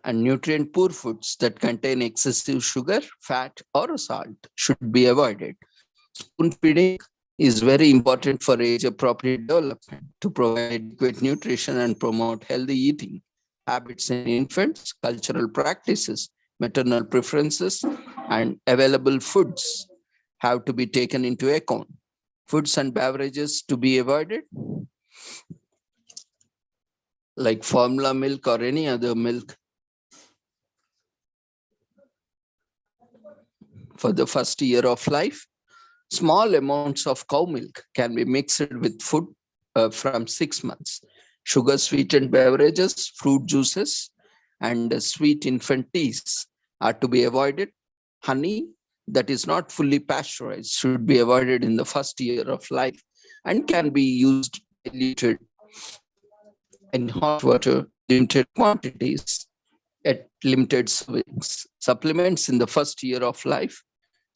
and nutrient-poor foods that contain excessive sugar, fat, or salt should be avoided. Spoon feeding is very important for age-appropriate development to provide adequate nutrition and promote healthy eating habits in infants. Cultural practices, maternal preferences, and available foods have to be taken into account. Foods and beverages to be avoided, like formula milk or any other milk, for the first year of life. Small amounts of cow milk can be mixed with food from 6 months. Sugar sweetened beverages, fruit juices, and sweet infant teas are to be avoided. Honey, that is not fully pasteurized should be avoided in the first year of life and can be used diluted in hot water, limited quantities at limited servings. Supplements in the first year of life.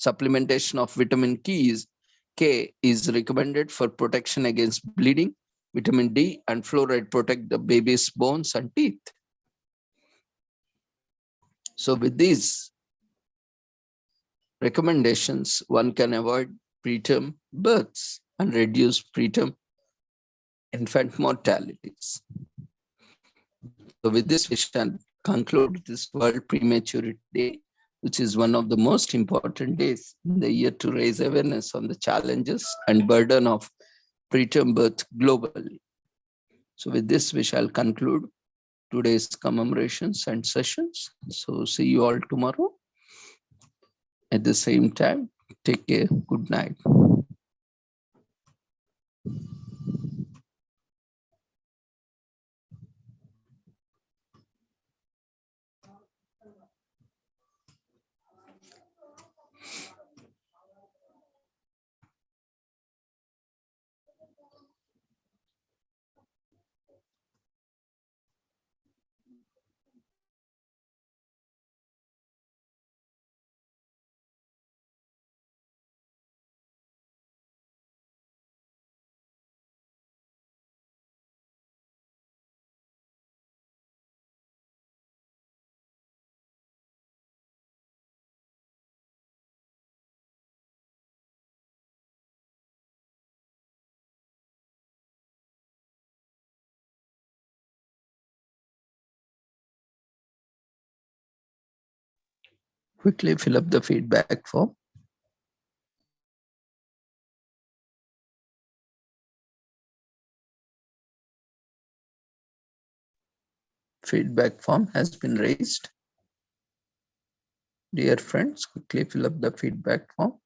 Supplementation of vitamin K is recommended for protection against bleeding. Vitamin D and fluoride protect the baby's bones and teeth. So with these recommendations, one can avoid preterm births and reduce preterm infant mortalities. So with this, we shall conclude this World Prematurity Day, which is one of the most important days in the year to raise awareness on the challenges and burden of preterm birth globally. So with this, we shall conclude today's commemorations and sessions. So see you all tomorrow at the same time. Take care. Good night. Quickly fill up the feedback form. Feedback form has been raised. Dear friends, quickly fill up the feedback form.